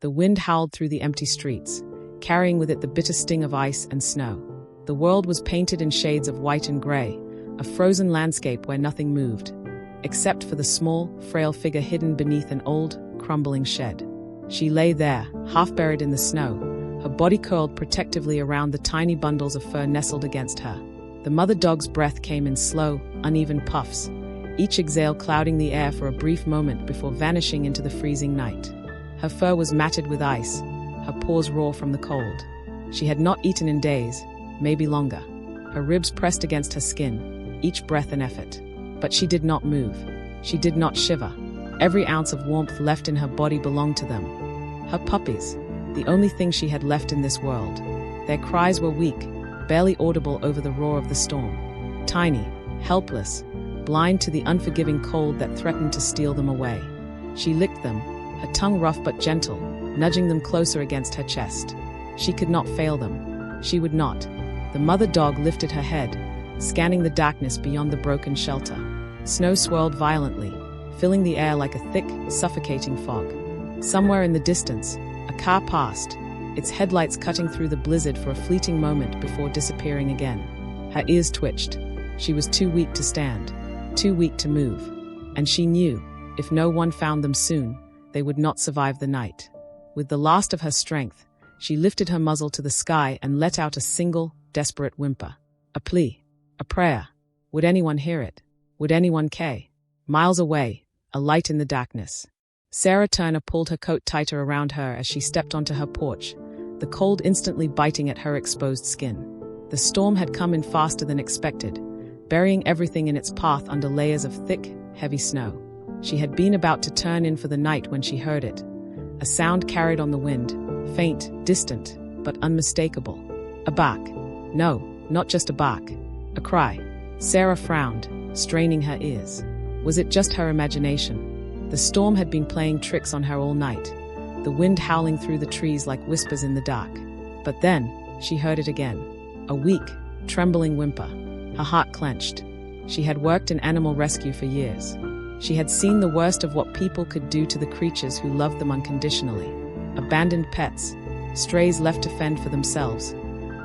The wind howled through the empty streets, carrying with it the bitter sting of ice and snow. The world was painted in shades of white and gray, a frozen landscape where nothing moved, except for the small, frail figure hidden beneath an old, crumbling shed. She lay there, half buried in the snow, her body curled protectively around the tiny bundles of fur nestled against her. The mother dog's breath came in slow, uneven puffs, each exhale clouding the air for a brief moment before vanishing into the freezing night. Her fur was matted with ice, her paws raw from the cold. She had not eaten in days, maybe longer. Her ribs pressed against her skin, each breath an effort. But she did not move. She did not shiver. Every ounce of warmth left in her body belonged to them. Her puppies, the only thing she had left in this world. Their cries were weak, barely audible over the roar of the storm. Tiny, helpless, blind to the unforgiving cold that threatened to steal them away. She licked them, her tongue rough but gentle, nudging them closer against her chest. She could not fail them. She would not. The mother dog lifted her head, scanning the darkness beyond the broken shelter. Snow swirled violently, filling the air like a thick, suffocating fog. Somewhere in the distance, a car passed, its headlights cutting through the blizzard for a fleeting moment before disappearing again. Her ears twitched. She was too weak to stand, too weak to move. And she knew, if no one found them soon, they would not survive the night. With the last of her strength, she lifted her muzzle to the sky and let out a single, desperate whimper. A plea. A prayer. Would anyone hear it? Would anyone care? Miles away, a light in the darkness. Sarah Turner pulled her coat tighter around her as she stepped onto her porch, the cold instantly biting at her exposed skin. The storm had come in faster than expected, burying everything in its path under layers of thick, heavy snow. She had been about to turn in for the night when she heard it. A sound carried on the wind, faint, distant, but unmistakable. A bark. No, not just a bark. A cry. Sarah frowned, straining her ears. Was it just her imagination? The storm had been playing tricks on her all night, the wind howling through the trees like whispers in the dark. But then, she heard it again. A weak, trembling whimper. Her heart clenched. She had worked in animal rescue for years. She had seen the worst of what people could do to the creatures who loved them unconditionally. Abandoned pets, strays left to fend for themselves,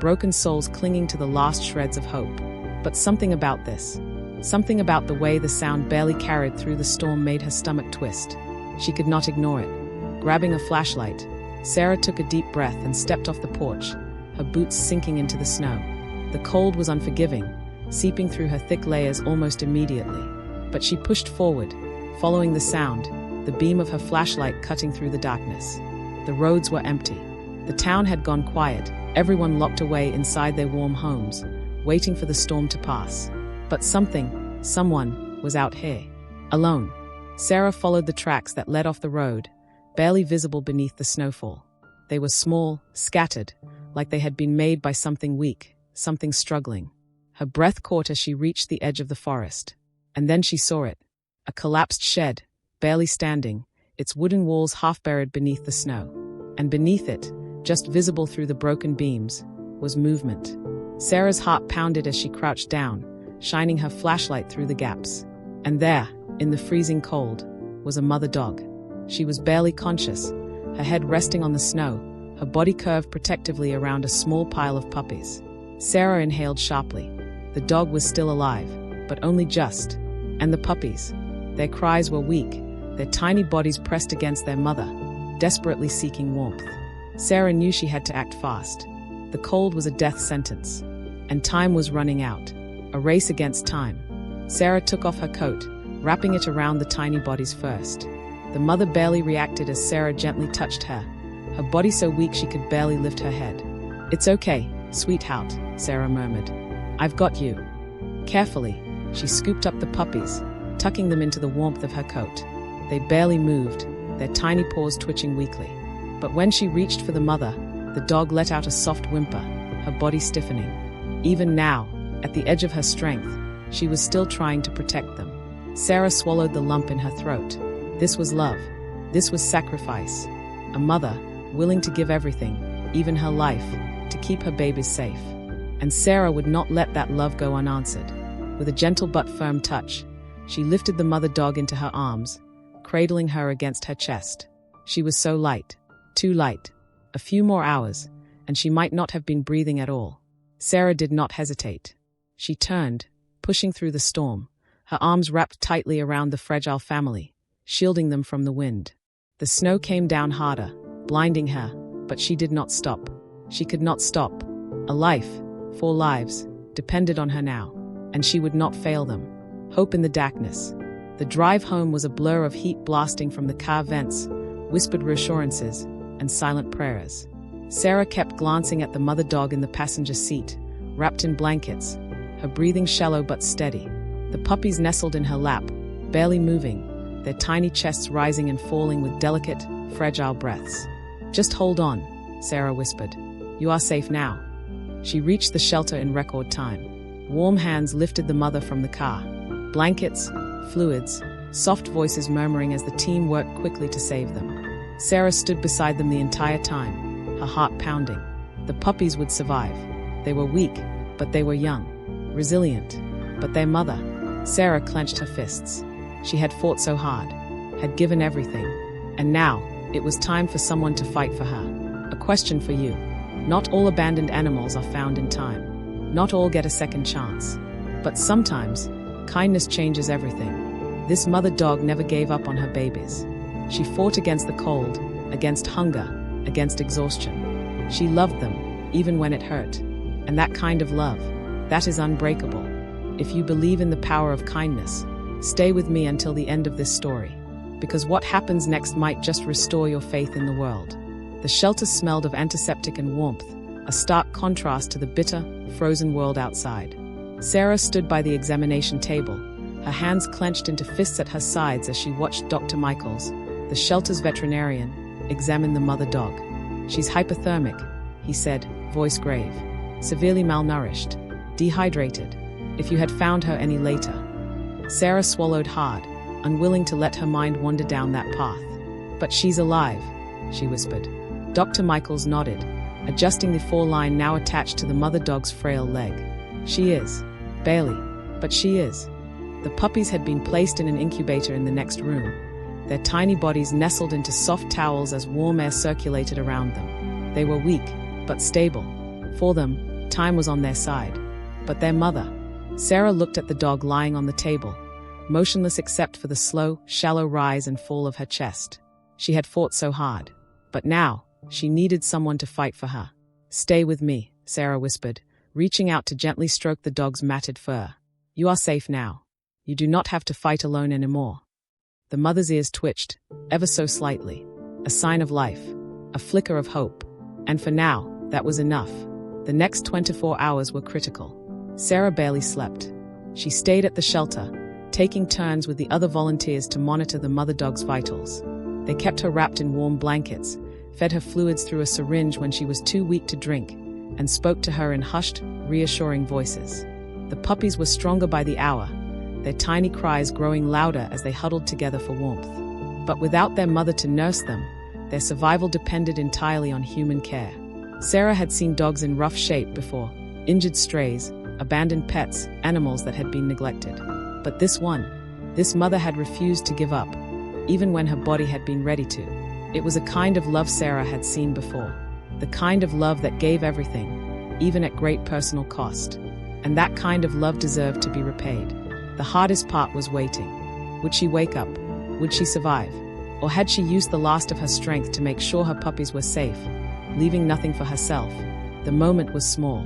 broken souls clinging to the last shreds of hope. But something about this, something about the way the sound barely carried through the storm made her stomach twist. She could not ignore it. Grabbing a flashlight, Sarah took a deep breath and stepped off the porch, her boots sinking into the snow. The cold was unforgiving, seeping through her thick layers almost immediately. But she pushed forward, following the sound, the beam of her flashlight cutting through the darkness. The roads were empty. The town had gone quiet, everyone locked away inside their warm homes, waiting for the storm to pass. But someone, was out here. Alone. Sarah followed the tracks that led off the road, barely visible beneath the snowfall. They were small, scattered, like they had been made by something weak, something struggling. Her breath caught as she reached the edge of the forest. And then she saw it. A collapsed shed, barely standing, its wooden walls half buried beneath the snow. And beneath it, just visible through the broken beams, was movement. Sarah's heart pounded as she crouched down, shining her flashlight through the gaps. And there, in the freezing cold, was a mother dog. She was barely conscious, her head resting on the snow, her body curved protectively around a small pile of puppies. Sarah inhaled sharply. The dog was still alive, but only just. And the puppies. Their cries were weak, their tiny bodies pressed against their mother, desperately seeking warmth. Sarah knew she had to act fast. The cold was a death sentence, and time was running out. A race against time. Sarah took off her coat, wrapping it around the tiny bodies first. The mother barely reacted as Sarah gently touched her, her body so weak she could barely lift her head. "It's okay, sweetheart," Sarah murmured. "I've got you." Carefully, she scooped up the puppies, tucking them into the warmth of her coat. They barely moved, their tiny paws twitching weakly. But when she reached for the mother, the dog let out a soft whimper, her body stiffening. Even now, at the edge of her strength, she was still trying to protect them. Sarah swallowed the lump in her throat. This was love. This was sacrifice. A mother, willing to give everything, even her life, to keep her babies safe. And Sarah would not let that love go unanswered. With a gentle but firm touch, she lifted the mother dog into her arms, cradling her against her chest. She was so light, Too light. A few more hours, and she might not have been breathing at all. Sarah did not hesitate. She turned, pushing through the storm, her arms wrapped tightly around the fragile family, shielding them from the wind. The snow came down harder, blinding her, but she did not stop. She could not stop. A life, 4 lives, depended on her now, and she would not fail them. Hope in the darkness. The drive home was a blur of heat blasting from the car vents, whispered reassurances, and silent prayers. Sarah kept glancing at the mother dog in the passenger seat, wrapped in blankets, her breathing shallow but steady. The puppies nestled in her lap, barely moving, their tiny chests rising and falling with delicate, fragile breaths. "Just hold on," Sarah whispered. "You are safe now." She reached the shelter in record time. Warm hands lifted the mother from the car. Blankets, fluids, soft voices murmuring as the team worked quickly to save them. Sarah stood beside them the entire time, her heart pounding. The puppies would survive. They were weak, but they were young. Resilient. But their mother. Sarah clenched her fists. She had fought so hard, had given everything. And now, it was time for someone to fight for her. A question for you. Not all abandoned animals are found in time. Not all get a second chance. But sometimes, kindness changes everything. This mother dog never gave up on her babies. She fought against the cold, against hunger, against exhaustion. She loved them, even when it hurt. And that kind of love, that is unbreakable. If you believe in the power of kindness, stay with me until the end of this story. Because what happens next might just restore your faith in the world. The shelter smelled of antiseptic and warmth, a stark contrast to the bitter, frozen world outside. Sarah stood by the examination table, her hands clenched into fists at her sides as she watched Dr. Michaels, the shelter's veterinarian, examine the mother dog. "She's hypothermic," he said, voice grave. "Severely malnourished. Dehydrated. If you had found her any later." Sarah swallowed hard, unwilling to let her mind wander down that path. "But she's alive," she whispered. Dr. Michaels nodded, adjusting the foreline now attached to the mother dog's frail leg. "She is. Barely. But she is." The puppies had been placed in an incubator in the next room, their tiny bodies nestled into soft towels as warm air circulated around them. They were weak, but stable. For them, time was on their side. But their mother. Sarah looked at the dog lying on the table, motionless except for the slow, shallow rise and fall of her chest. She had fought so hard. But now, she needed someone to fight for her. "Stay with me," Sarah whispered, reaching out to gently stroke the dog's matted fur. "You are safe now. You do not have to fight alone anymore." The mother's ears twitched, ever so slightly. A sign of life. A flicker of hope. And for now, that was enough. The next 24 hours were critical. Sarah barely slept. She stayed at the shelter, taking turns with the other volunteers to monitor the mother dog's vitals. They kept her wrapped in warm blankets, fed her fluids through a syringe when she was too weak to drink, and spoke to her in hushed, reassuring voices. The puppies were stronger by the hour, their tiny cries growing louder as they huddled together for warmth. But without their mother to nurse them, their survival depended entirely on human care. Sarah had seen dogs in rough shape before, injured strays, abandoned pets, animals that had been neglected. But this mother had refused to give up, even when her body had been ready to. It was a kind of love Sarah had seen before, the kind of love that gave everything, even at great personal cost. And that kind of love deserved to be repaid. The hardest part was waiting. Would she wake up? Would she survive? Or had she used the last of her strength to make sure her puppies were safe, leaving nothing for herself? The moment was small,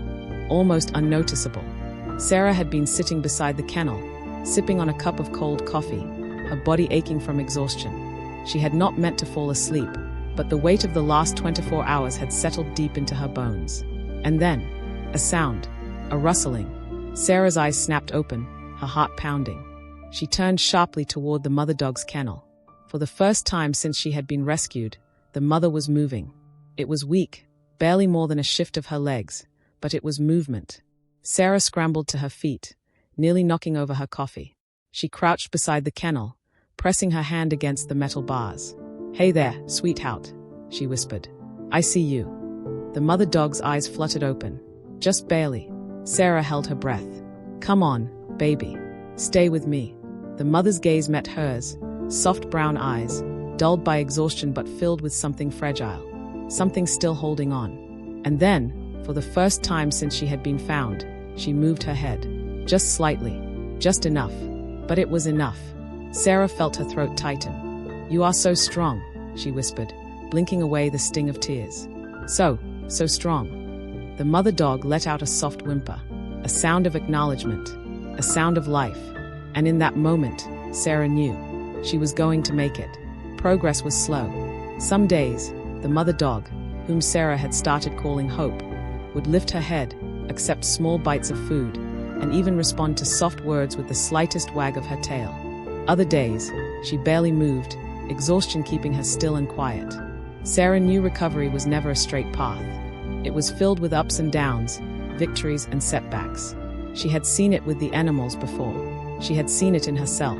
almost unnoticeable. Sarah had been sitting beside the kennel, sipping on a cup of cold coffee, her body aching from exhaustion. She had not meant to fall asleep, but the weight of the last 24 hours had settled deep into her bones. And then, a sound, a rustling. Sarah's eyes snapped open, her heart pounding. She turned sharply toward the mother dog's kennel. For the first time since she had been rescued, the mother was moving. It was weak, barely more than a shift of her legs, but it was movement. Sarah scrambled to her feet, nearly knocking over her coffee. She crouched beside the kennel, pressing her hand against the metal bars. "Hey there, sweetheart," she whispered. "I see you." The mother dog's eyes fluttered open, just barely. Sarah held her breath. "Come on, baby. Stay with me." The mother's gaze met hers, soft brown eyes, dulled by exhaustion but filled with something fragile. something still holding on. And then, for the first time since she had been found, she moved her head. Just slightly. Just enough. But it was enough. Sarah felt her throat tighten. "You are so strong," she whispered, blinking away the sting of tears. So strong." The mother dog let out a soft whimper, a sound of acknowledgement, a sound of life. And in that moment, Sarah knew she was going to make it. Progress was slow. Some days, the mother dog, whom Sarah had started calling Hope, would lift her head, accept small bites of food, and even respond to soft words with the slightest wag of her tail. Other days, she barely moved, exhaustion keeping her still and quiet. Sarah knew recovery was never a straight path. It was filled with ups and downs, victories and setbacks. She had seen it with the animals before. She had seen it in herself.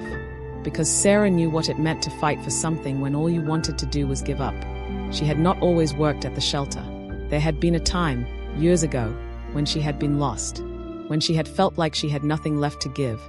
Because Sarah knew what it meant to fight for something when all you wanted to do was give up. She had not always worked at the shelter. There had been a time, years ago, when she had been lost. When she had felt like she had nothing left to give,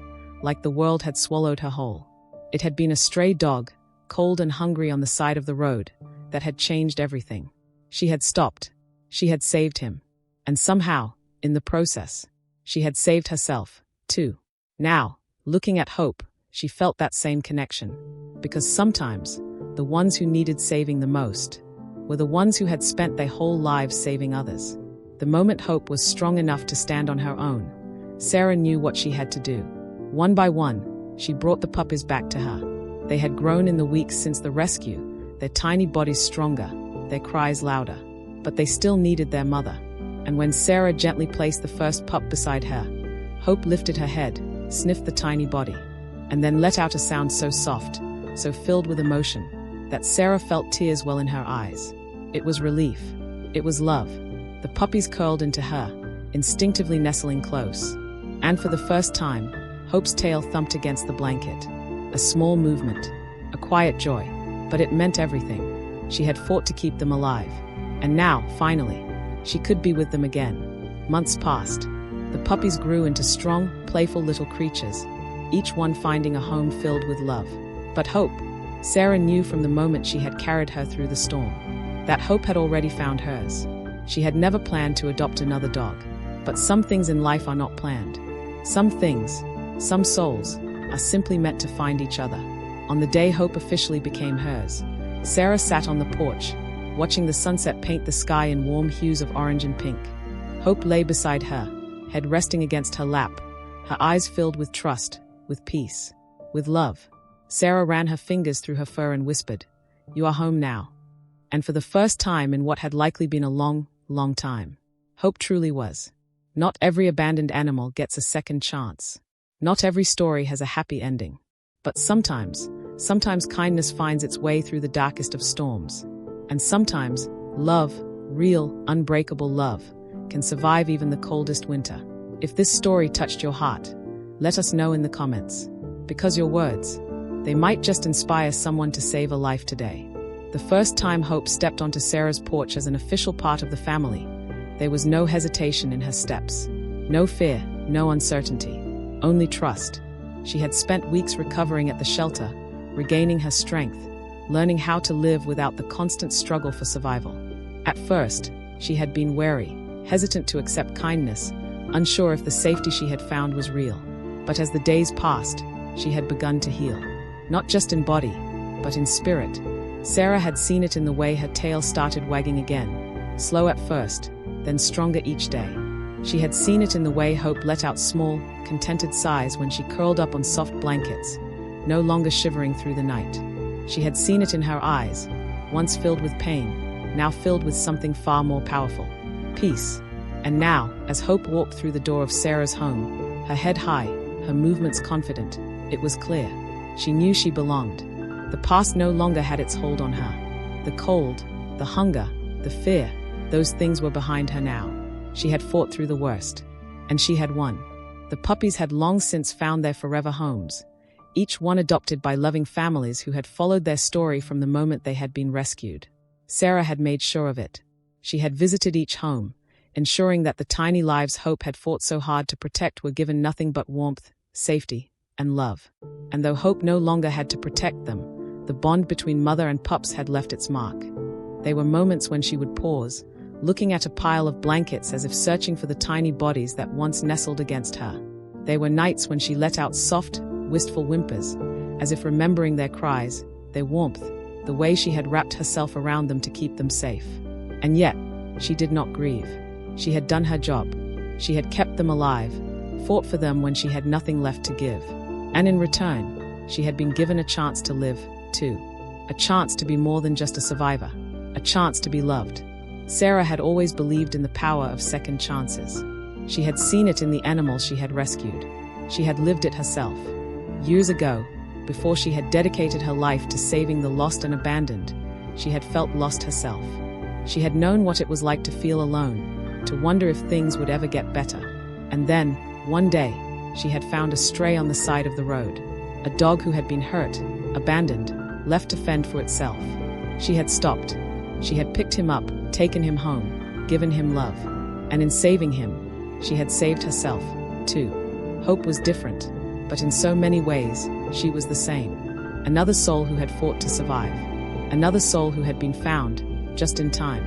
like the world had swallowed her whole. It had been a stray dog, cold and hungry on the side of the road, that had changed everything. She had stopped. She had saved him. And somehow, in the process, she had saved herself, too. Now, looking at Hope, she felt that same connection. Because sometimes, the ones who needed saving the most were the ones who had spent their whole lives saving others. The moment Hope was strong enough to stand on her own, Sarah knew what she had to do. One by one, she brought the puppies back to her. They had grown in the weeks since the rescue, their tiny bodies stronger, their cries louder. But they still needed their mother. And when Sarah gently placed the first pup beside her, Hope lifted her head, sniffed the tiny body, and then let out a sound so soft, so filled with emotion, that Sarah felt tears well in her eyes. It was relief. It was love. The puppies curled into her, instinctively nestling close. And for the first time, Hope's tail thumped against the blanket. A small movement, a quiet joy, but it meant everything. She had fought to keep them alive. And now, finally, she could be with them again. Months passed. The puppies grew into strong, playful little creatures, each one finding a home filled with love. But Hope, Sarah knew from the moment she had carried her through the storm, that Hope had already found hers. She had never planned to adopt another dog. But some things in life are not planned. Some things, some souls, are simply meant to find each other. On the day Hope officially became hers, Sarah sat on the porch, watching the sunset paint the sky in warm hues of orange and pink. Hope lay beside her, head resting against her lap, her eyes filled with trust, with peace, with love. Sarah ran her fingers through her fur and whispered, "You are home now." And for the first time in what had likely been a long, long time, Hope truly was. Not every abandoned animal gets a second chance. Not every story has a happy ending. But sometimes kindness finds its way through the darkest of storms. And sometimes, love, real, unbreakable love, can survive even the coldest winter. If this story touched your heart, let us know in the comments. Because your words, they might just inspire someone to save a life today. The first time Hope stepped onto Sarah's porch as an official part of the family, there was no hesitation in her steps. No fear, no uncertainty, only trust. She had spent weeks recovering at the shelter, regaining her strength, learning how to live without the constant struggle for survival. At first, she had been wary, hesitant to accept kindness, unsure if the safety she had found was real. But as the days passed, she had begun to heal. Not just in body, but in spirit. Sarah had seen it in the way her tail started wagging again, slow at first, then stronger each day. She had seen it in the way Hope let out small, contented sighs when she curled up on soft blankets, no longer shivering through the night. She had seen it in her eyes, once filled with pain, now filled with something far more powerful, peace. And now, as Hope walked through the door of Sarah's home, her head high, her movements confident, it was clear. She knew she belonged. The past no longer had its hold on her. The cold, the hunger, the fear, those things were behind her now. She had fought through the worst. And she had won. The puppies had long since found their forever homes, each one adopted by loving families who had followed their story from the moment they had been rescued. Sarah had made sure of it. She had visited each home, ensuring that the tiny lives Hope had fought so hard to protect were given nothing but warmth, safety, and love. And though Hope no longer had to protect them, the bond between mother and pups had left its mark. They were moments when she would pause, looking at a pile of blankets as if searching for the tiny bodies that once nestled against her. They were nights when she let out soft, wistful whimpers, as if remembering their cries, their warmth, the way she had wrapped herself around them to keep them safe. And yet, she did not grieve. She had done her job. She had kept them alive, fought for them when she had nothing left to give. And in return, she had been given a chance to live, too. A chance to be more than just a survivor. A chance to be loved. Sarah had always believed in the power of second chances. She had seen it in the animals she had rescued. She had lived it herself. Years ago, before she had dedicated her life to saving the lost and abandoned, she had felt lost herself. She had known what it was like to feel alone, to wonder if things would ever get better. And then, one day, she had found a stray on the side of the road. A dog who had been hurt, abandoned, left to fend for itself. She had stopped. She had picked him up, taken him home, given him love. And in saving him, she had saved herself, too. Hope was different, but in so many ways, she was the same. Another soul who had fought to survive. Another soul who had been found, just in time.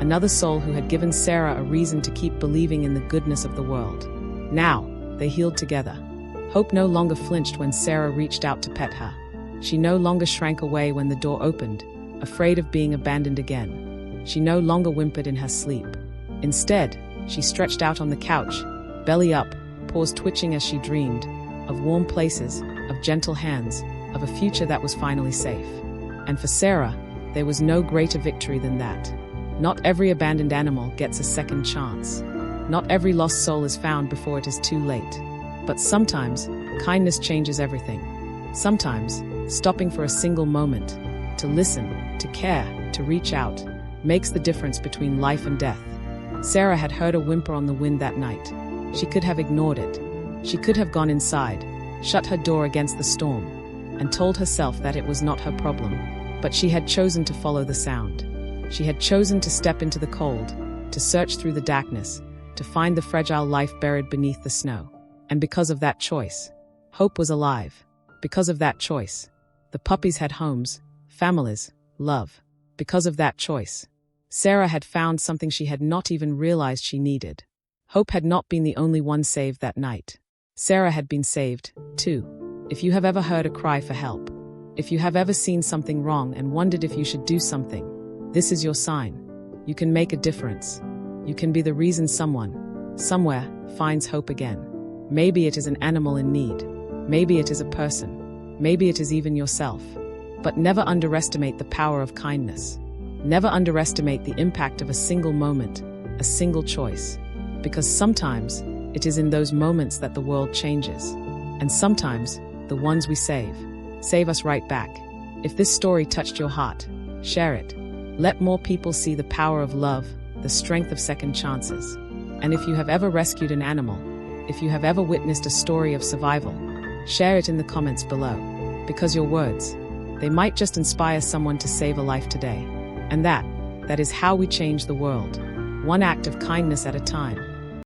Another soul who had given Sarah a reason to keep believing in the goodness of the world. Now, they healed together. Hope no longer flinched when Sarah reached out to pet her. She no longer shrank away when the door opened, afraid of being abandoned again. She no longer whimpered in her sleep. Instead, she stretched out on the couch, belly up, paws twitching as she dreamed, of warm places, of gentle hands, of a future that was finally safe. And for Sarah, there was no greater victory than that. Not every abandoned animal gets a second chance. Not every lost soul is found before it is too late. But sometimes, kindness changes everything. Sometimes, stopping for a single moment, to listen, to care, to reach out, makes the difference between life and death. Sarah had heard a whimper on the wind that night. She could have ignored it. She could have gone inside, shut her door against the storm, and told herself that it was not her problem. But she had chosen to follow the sound. She had chosen to step into the cold, to search through the darkness, to find the fragile life buried beneath the snow. And because of that choice, hope was alive. Because of that choice, the puppies had homes, families, love. Because of that choice, Sarah had found something she had not even realized she needed. Hope had not been the only one saved that night. Sarah had been saved, too. If you have ever heard a cry for help, if you have ever seen something wrong and wondered if you should do something, this is your sign. You can make a difference. You can be the reason someone, somewhere, finds hope again. Maybe it is an animal in need. Maybe it is a person. Maybe it is even yourself. But never underestimate the power of kindness. Never underestimate the impact of a single moment, a single choice. Because sometimes, it is in those moments that the world changes. And sometimes, the ones we save us right back. If this story touched your heart, share it. Let more people see the power of love, the strength of second chances. And if you have ever rescued an animal, if you have ever witnessed a story of survival, share it in the comments below. Because your words, they might just inspire someone to save a life today. And that is how we change the world. One act of kindness at a time.